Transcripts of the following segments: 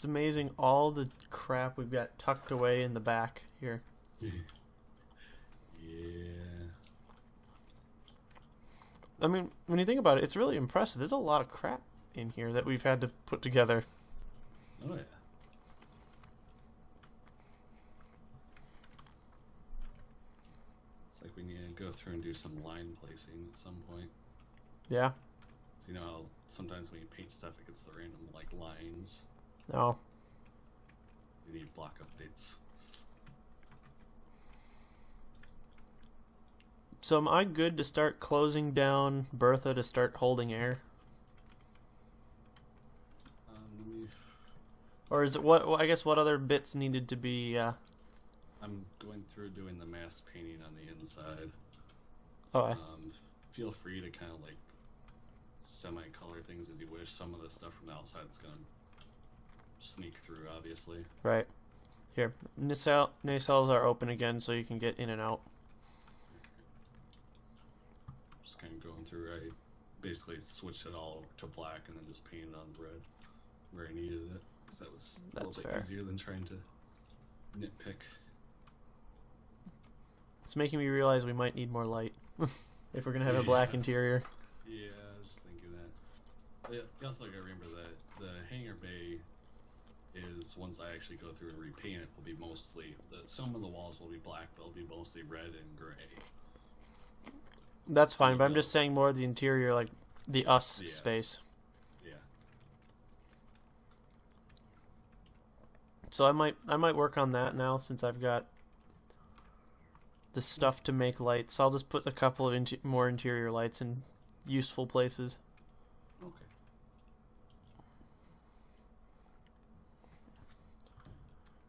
amazing all the crap we've got tucked away in the back here. Yeah. I mean, when you think about it, it's really impressive. There's a lot of crap in here that we've had to put together. Oh yeah. It's like we need to go through and do some line placing at some point. Yeah. So, you know how sometimes when you paint stuff, it gets the random like lines. No. You need block updates. So am I good to start closing down Bertha to start holding air? Let me... Or is it what? I guess what other bits needed to be? I'm going through doing the mass painting on the inside. Oh. Feel free to kind of like semi-color things as you wish. Some of the stuff from the outside is gonna sneak through, obviously. Right. Here, nacelles are open again, so you can get in and out. Just kind of going through. I basically switched it all to black and then just painted on red where I needed it. So that was a little bit easier than trying to nitpick. It's making me realize we might need more light if we're gonna have a black interior. Yeah, I was just thinking that. You also gotta remember that the hangar bay is, once I actually go through and repaint it, will be mostly some of the walls will be black, but it'll be mostly red and gray. That's fine, but I'm just saying more of the interior, like the space. Yeah. So I might work on that now since I've got the stuff to make lights. So I'll just put a couple of more interior lights in useful places. Okay.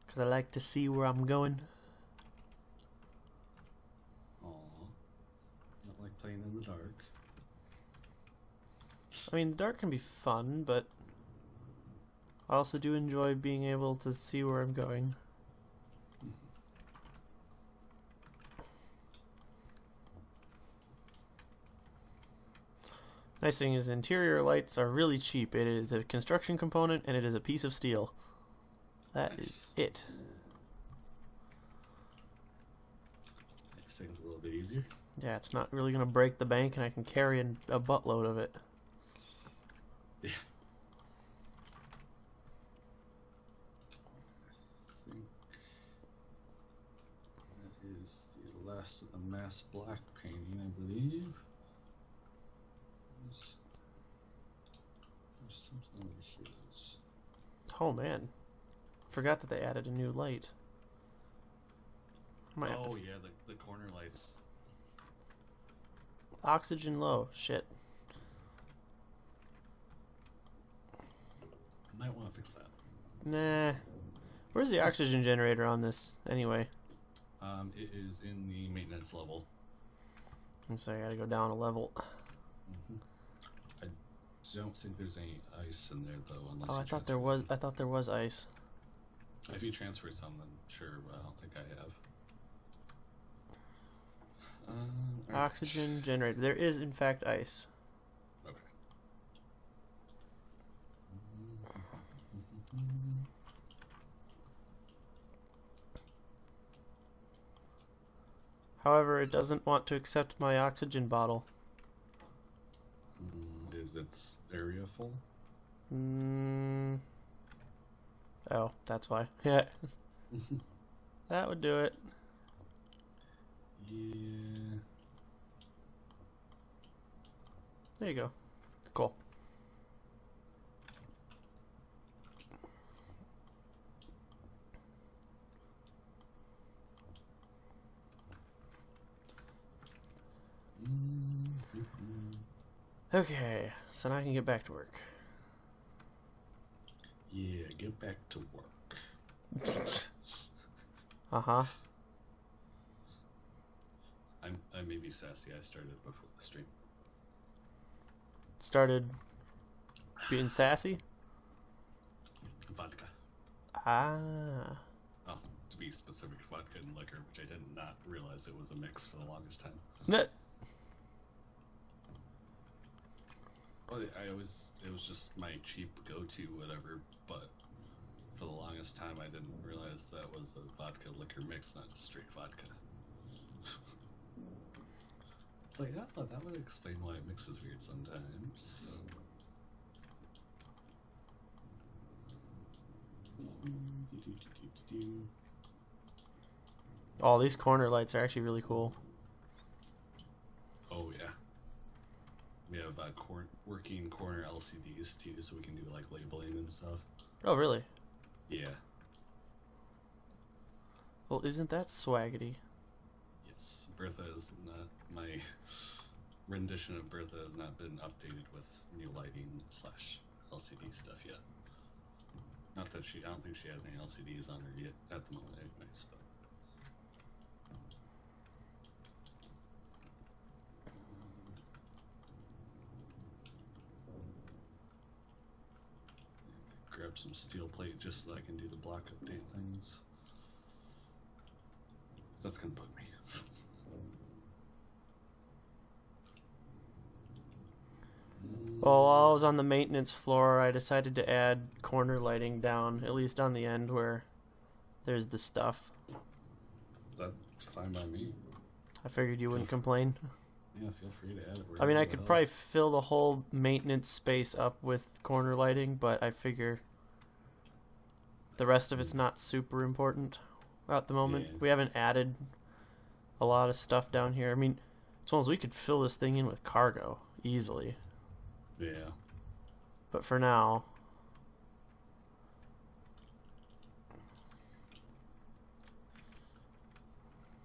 Because I like to see where I'm going. Not like playing in the dark. I mean, dark can be fun, but I also do enjoy being able to see where I'm going. Nice thing is interior lights are really cheap. It is a construction component and it is a piece of steel. That is it. Makes things a little bit easier. Yeah, it's not really going to break the bank and I can carry a buttload of it. Yeah. I think that is the last of the mass black painting, I believe. There's something over here that's... Oh man, forgot that they added a new light. Oh yeah, the corner lights. Oxygen low. Shit. I might want to fix that. Nah. Where's the oxygen generator on this anyway? It is in the maintenance level. I'm sorry, I gotta go down a level. I don't think there's any ice in there though, unless. Oh, I thought there was. I thought there was ice. If you transfer some, then sure, but I don't think I have. Oxygen generator. There is in fact ice. Okay. However, it doesn't want to accept my oxygen bottle. Is its area full? Oh, that's why. Yeah. That would do it. Yeah. There you go. Cool. Okay, so now I can get back to work. Yeah, get back to work. Uh-huh. I may be sassy. I started before the stream. Started being sassy? Vodka. Ah. Oh, to be specific, vodka and liquor, which I did not realize it was a mix for the longest time. No. Well, it was just my cheap go-to whatever, but For the longest time, I didn't realize that was a vodka liquor mix, not just straight vodka. It's like, oh, that would explain why it mixes weird sometimes. Oh, these corner lights are actually really cool. Oh yeah, we have working corner LCDs too, so we can do like labeling and stuff. Oh, really? Yeah. Well, isn't that swaggity? Yes, Bertha is not my rendition of Bertha has not been updated with new lighting / LCD stuff yet. Not that I don't think she has any LCDs on her yet at the moment, anyways. But grab some steel plate just so I can do the block update things. So that's gonna bug me. Well, while I was on the maintenance floor, I decided to add corner lighting down, at least on the end where there's the stuff. That's fine by me. I figured you wouldn't complain. Yeah, feel free to add it. I mean, I could probably fill the whole maintenance space up with corner lighting, but I figure the rest of it's not super important at the moment. Yeah. We haven't added a lot of stuff down here. I mean, as long as we could fill this thing in with cargo easily. Yeah. But for now...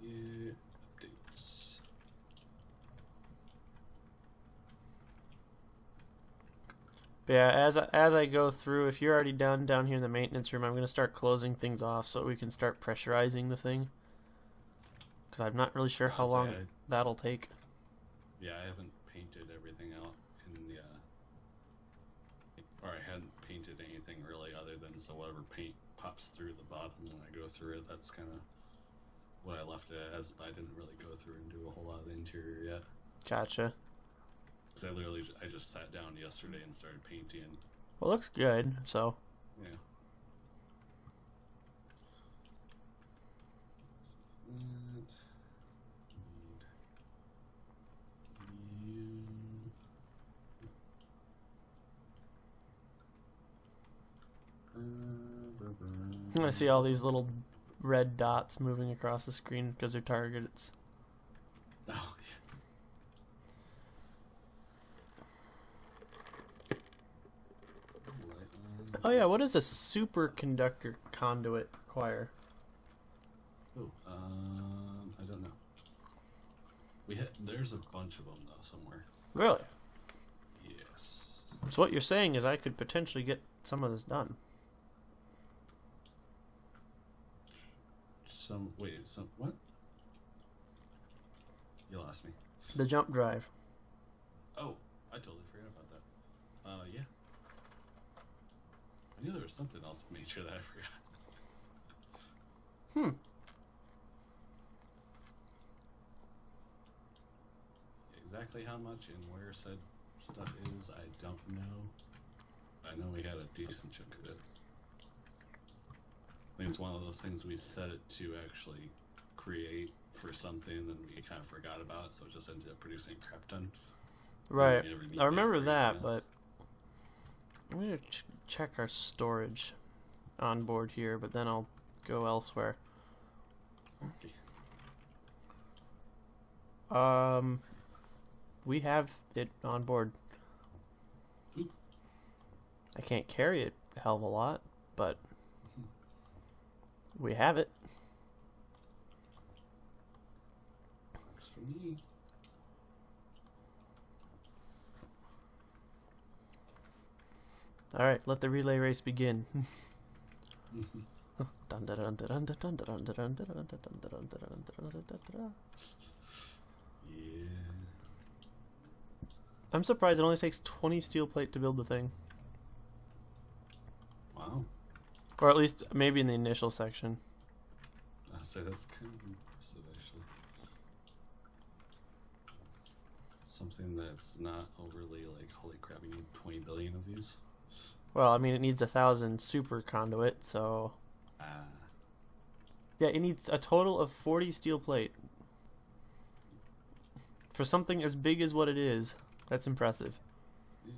Yeah, updates. But yeah, as I go through, if you're already done down here in the maintenance room, I'm going to start closing things off so we can start pressurizing the thing. Because I'm not really sure how long that'll take. Yeah, I haven't painted everything out in the... or I hadn't painted anything really other than so whatever paint pops through the bottom when I go through it, that's kind of what I left it as, but I didn't really go through and do a whole lot of the interior yet. Gotcha. Because I just sat down yesterday and started painting. Well, it looks good, so... Yeah. I see all these little red dots moving across the screen because they're targets. Oh, yeah. Oh yeah, what does a superconductor conduit require? Oh, I don't know. There's a bunch of them though somewhere. Really? Yes. So what you're saying is I could potentially get some of this done. What? You lost me. The jump drive. Oh, I totally forgot about that. Yeah. I knew there was something else that made sure that I forgot. Exactly how much and where said stuff is, I don't know. I know we had a decent chunk of it. I think it's one of those things we set it to actually create for something, and we kind of forgot about it, so it just ended up producing a crap ton. Right. I remember that, but I'm going to check our storage on board here, but then I'll go elsewhere. Okay. We have it on board. Ooh. I can't carry it a hell of a lot, but we have it. Works for me. All right, let the relay race begin. Yeah. I'm surprised it only takes 20 steel plate to build the thing. Wow. Or at least maybe in the initial section. I'd say that's kind of impressive, actually. Something that's not overly like, holy crap, we need 20 billion of these. Well, I mean, it needs 1,000 super conduit, so... Yeah, it needs a total of 40 steel plate. For something as big as what it is, that's impressive. Yeah.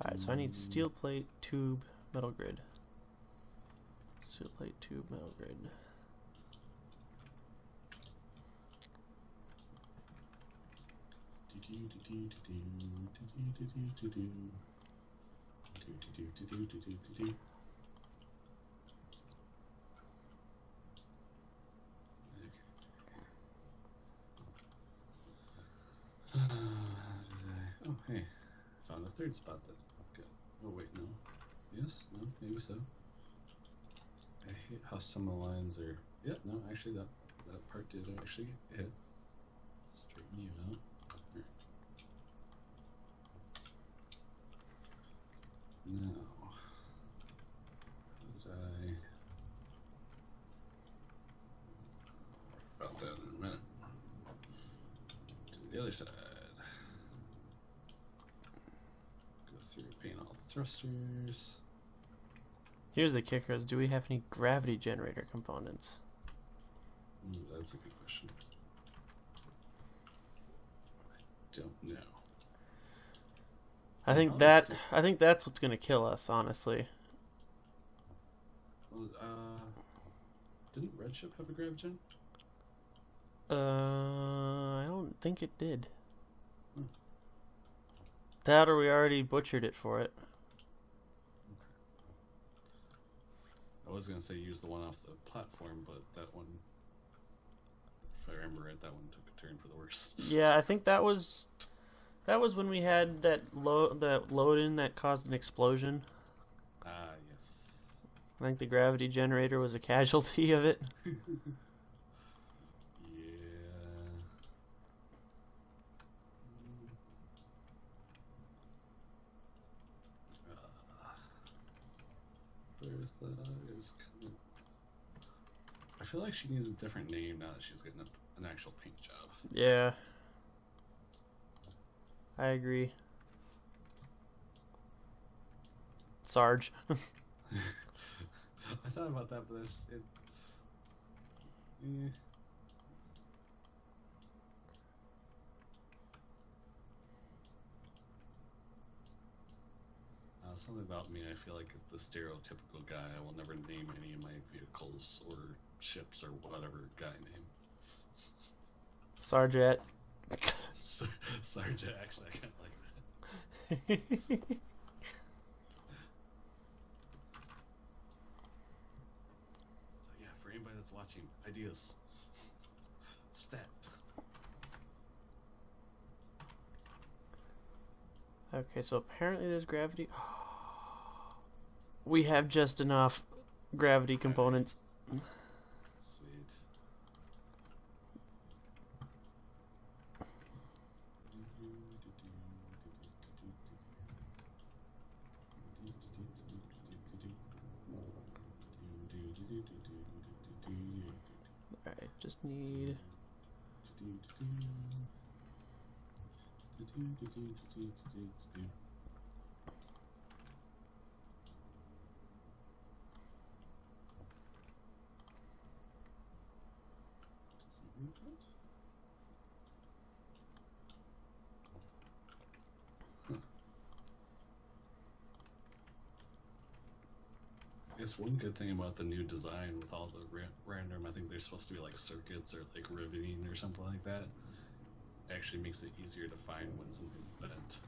Alright, so I need steel plate, tube, metal grid. Steel plate, tube, metal grid. Oh, hey. Found a third spot that. Okay. Oh, wait, no. Yes? No? Maybe so. I hate how some of the lines are. Yeah, no, actually, that part did actually hit. Straighten you out. Right. Now. How did I. About that in a minute. To the other side. Go through, paint all the thrusters. Here's the kicker: is do we have any gravity generator components? Ooh, that's a good question. I don't know. I think that's what's gonna kill us, honestly. Well, didn't Redship have a gravgen? I don't think it did. Hmm. That or we already butchered it for it. I was gonna say use the one off the platform, but that one, if I remember right, that one took a turn for the worse. Yeah, I think that was when we had that load in that caused an explosion. Ah, yes. I think the gravity generator was a casualty of it. Yeah. Bertha is coming. I feel like she needs a different name now that she's getting an actual paint job. Yeah. I agree. Sarge. I thought about that, but it's something about me, I feel like the stereotypical guy. I will never name any of my vehicles or ships or whatever guy name. Sarjet. Sarja, actually, I kind of like that. So yeah, for anybody that's watching, ideas. Stat. Okay, so apparently there's gravity. We have just enough gravity components. Sweet. Alright, just need... I guess one good thing about the new design with all the random, I think they're supposed to be like circuits or like riveting or something like that, actually makes it easier to find when something's bent.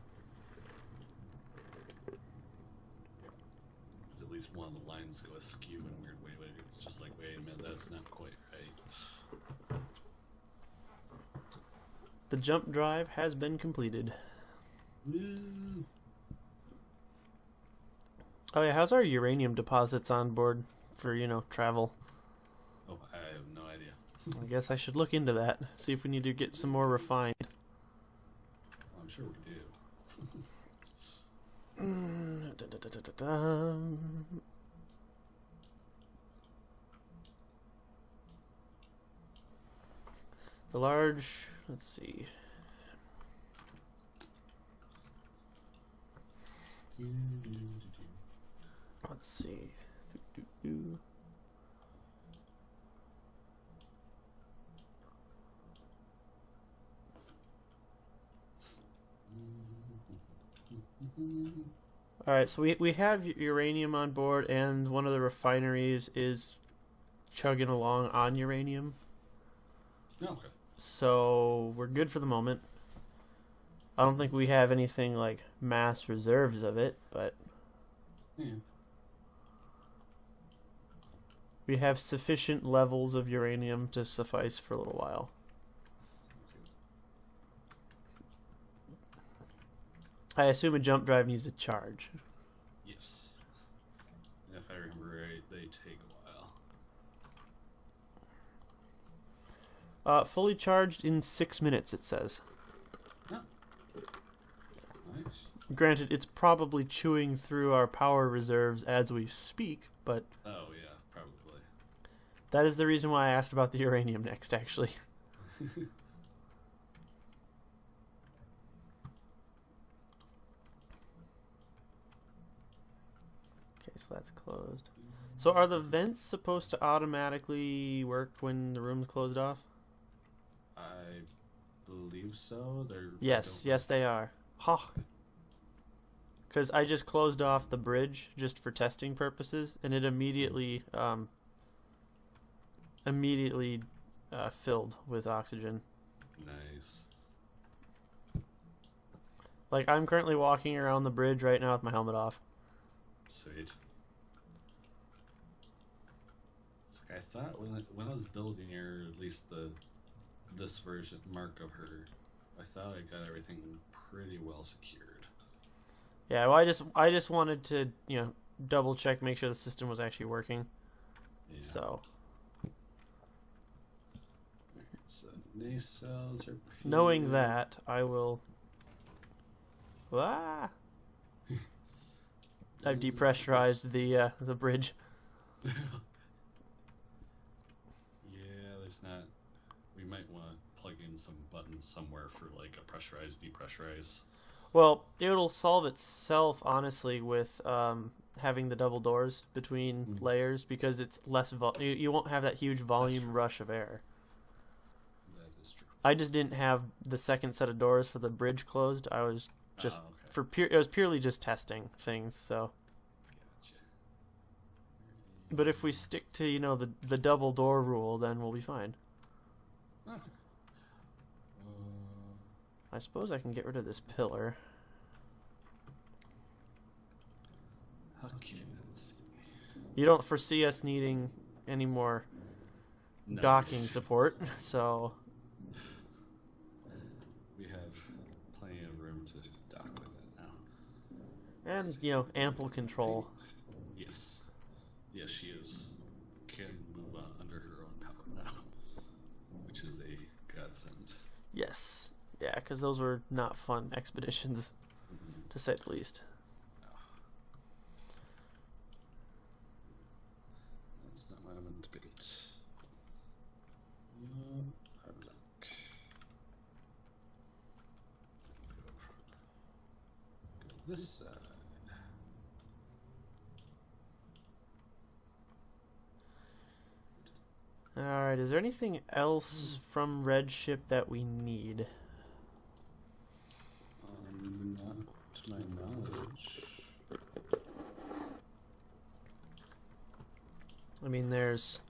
Because at least one of the lines go askew in a weird way, but it's just like, wait a minute, that's not quite right. The jump drive has been completed. Woo. Oh yeah, how's our uranium deposits on board for, travel? Oh, I have no idea. I guess I should look into that. See if we need to get some more refined. I'm sure we do. The large, let's see. Let's see. All right, so we have uranium on board, and one of the refineries is chugging along on uranium. Okay. So we're good for the moment. I don't think we have anything like mass reserves of it, but Yeah. we have sufficient levels of uranium to suffice for a little while. I assume a jump drive needs a charge. Yes. If I remember right, they take a while. Fully charged in 6 minutes, it says. Oh. Nice. Granted, it's probably chewing through our power reserves as we speak, but Oh, yeah, probably. that is the reason why I asked about the uranium next, actually. Okay, so that's closed. So are the vents supposed to automatically work when the room's closed off? I believe so. Yes, they are. Ha! Because I just closed off the bridge just for testing purposes, and it immediately filled with oxygen. Nice. Like, I'm currently walking around the bridge right now with my helmet off. Sweet. It's like I thought when I was building her, at least this version mark of her, I thought I got everything pretty well secured. Yeah, well, I just wanted to, double check, make sure the system was actually working. Yeah. So, So nacelles are knowing that, I will. Ah! I've depressurized the bridge. Yeah, there's not. We might want to plug in some buttons somewhere for like a pressurize, depressurize. Well, it'll solve itself, honestly, with having the double doors between layers, because it's less you won't have that huge volume rush of air. That is true. I just didn't have the second set of doors for the bridge closed. I was just okay. it was purely just testing things. So, Gotcha. but if we stick to the double door rule, then we'll be fine. Okay. I suppose I can get rid of this pillar. Okay, let's see. You don't foresee us needing any more No. docking support, so We have plenty of room to dock with it now. and ample control. Yes. Yes, she can move under her own power now, which is a godsend. Yes, yeah, because those were not fun expeditions, to say the least. That's not what I meant to build. Hard luck. Go this side. Alright, is there anything else from Red Ship that we need? Not to my knowledge. I mean, there's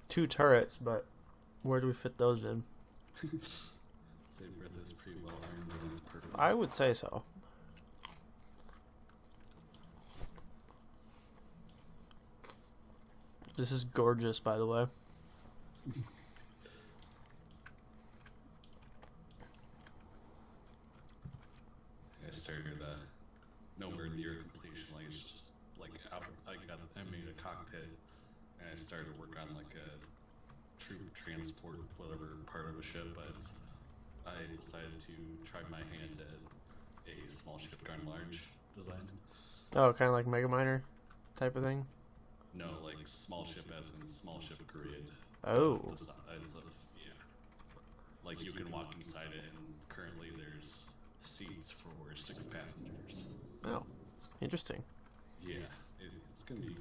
2 turrets, but where do we fit those in? Say breath is pretty well ironed and perfect. I would say so. This is gorgeous, by the way. I started nowhere near completion. Like it's just like I made a cockpit and I started work on like a troop transport whatever part of a ship, but I decided to try my hand at a small ship gone large design. Oh, kind of like Mega Miner type of thing? No, like small ship as in small ship grid. Oh. The size of, yeah. like you can walk inside it, and currently there's seats for 6 passengers. Oh, interesting. Yeah, it's gonna be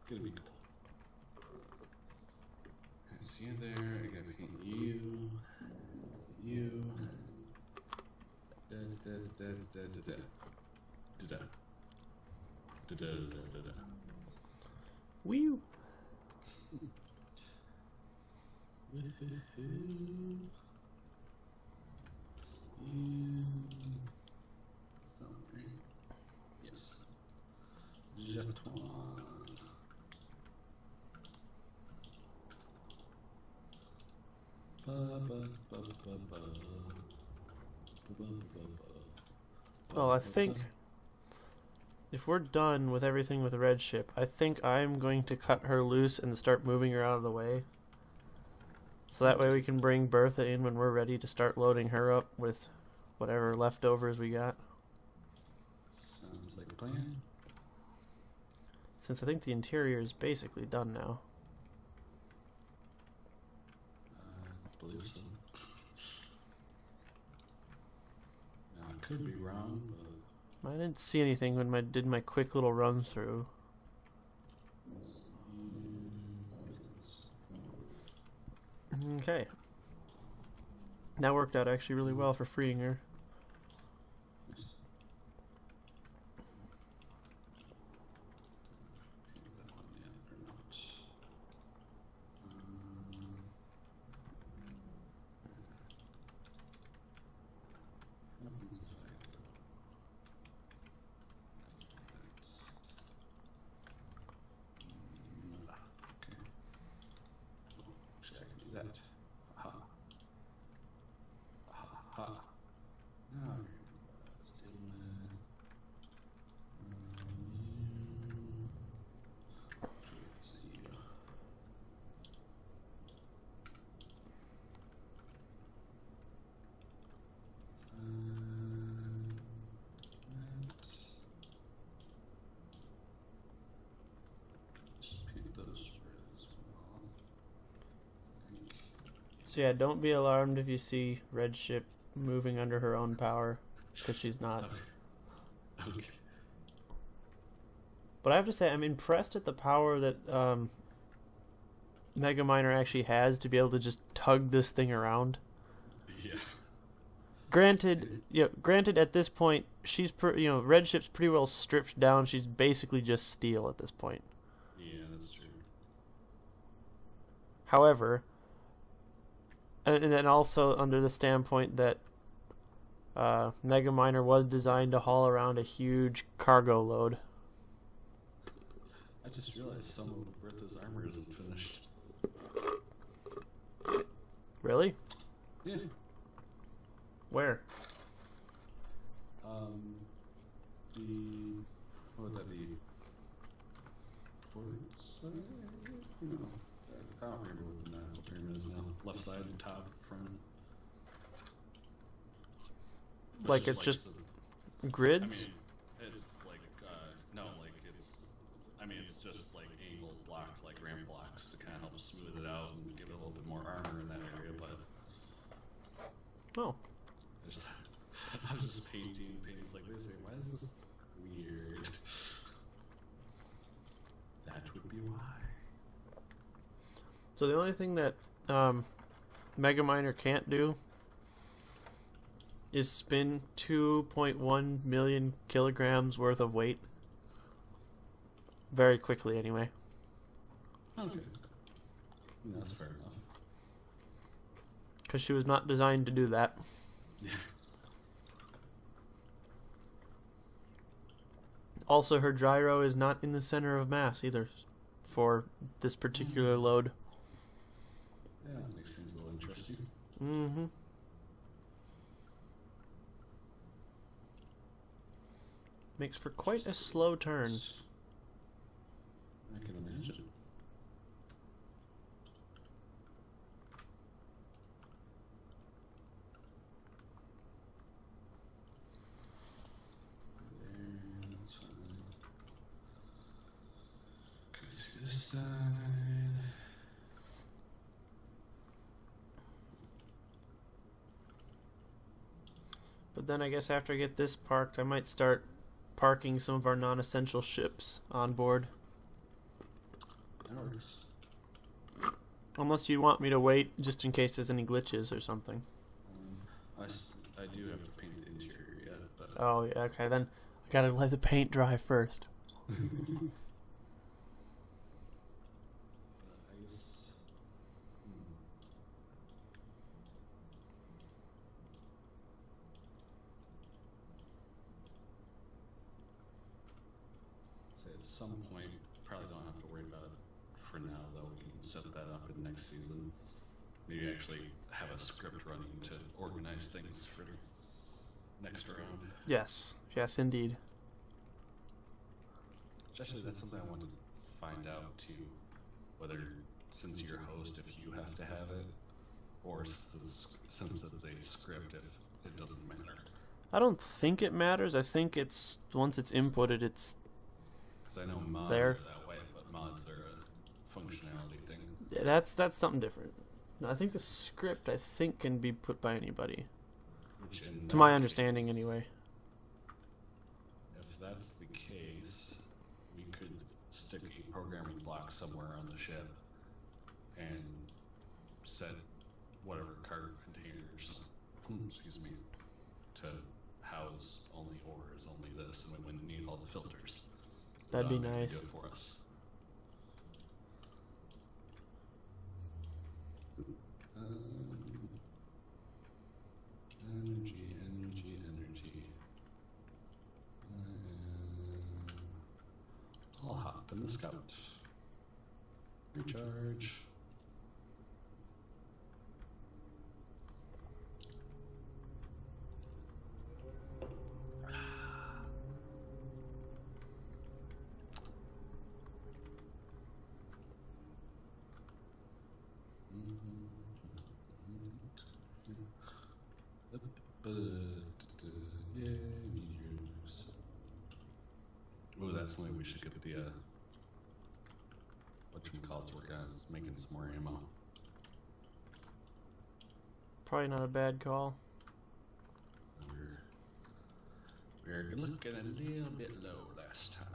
cool. I see you there. I gotta paint you. Wee. Yes. Jeton. Well, I think if we're done with everything with the red ship, I think I'm going to cut her loose and start moving her out of the way. So that way we can bring Bertha in when we're ready to start loading her up with whatever leftovers we got. Sounds like a plan. Since I think the interior is basically done now. I believe so. Now, I could be wrong, but I didn't see anything when I did my quick little run through. Okay. That worked out actually really well for freeing her. that. Ha. Ha ha. Now, Stillman. See you. Just paint those red as well. So yeah, don't be alarmed if you see Red Ship moving under her own power, because she's not. Okay. But I have to say, I'm impressed at the power that Mega Miner actually has to be able to just tug this thing around. Yeah. Granted, at this point, she's Red Ship's pretty well stripped down. She's basically just steel at this point. Yeah, that's true. However, and then also under the standpoint that Mega Miner was designed to haul around a huge cargo load. I just realized some of Bertha's armor isn't finished. Really? Yeah. Where? What would that be? Forward side? No. I don't remember what the natural term is now. Left side, top, front. Like it's just grids? I mean, it's like, no, like it's just like angled blocks, like ramp blocks to kind of help smooth it out and give it a little bit more armor in that area, but Oh. I was just painting like this, like, why is this weird? That would be why. So the only thing that Mega Miner can't do is spin 2.1 million kilograms worth of weight. Very quickly, anyway. Okay. That's fair enough. Because she was not designed to do that. Yeah. Also, her gyro is not in the center of mass either for this particular load. Yeah, that makes things a little interesting. Mm-hmm. Makes for quite a slow turn. I can imagine. There, that's fine. Go through this side. But then I guess after I get this parked, I might start parking some of our non-essential ships on board. That works. Unless you want me to wait just in case there's any glitches or something. I do have to paint the interior yet, but... Oh, yeah, okay, then I gotta let the paint dry first. I guess... So at some point, probably don't have to worry about it for now, though. We can set that up in next season. Maybe actually have a script running to organize things for next round. Yes, yes, indeed. Actually, that's something I wanted to find out too. Whether, since you're a host, if you have to have it, or since it's a script, if it doesn't matter. I don't think it matters. I think it's once it's inputted, it's Because I know mods there. are that way, but mods are a functionality thing. Yeah, that's something different. No, I think the script can be put by anybody. Which in To my that understanding, case, anyway. If that's the case, we could stick a programming block somewhere on the ship and set whatever cargo containers, excuse me, to house only ores, only this, and we wouldn't need all the filters. That'd be They could nice. do it for us. Energy. I'll hop in the scout. Recharge. Yeah, meters. Oh, that's something we should get the whatchamacallits working on, is making some more ammo. Probably not a bad call. So we're looking a little bit low last time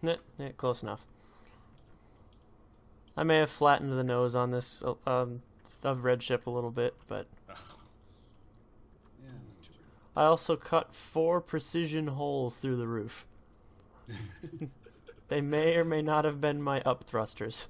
around. Close enough. I may have flattened the nose on this of Red Ship a little bit, but Oh. Yeah, not too I also cut 4 precision holes through the roof. bad. They may or may not have been my up thrusters.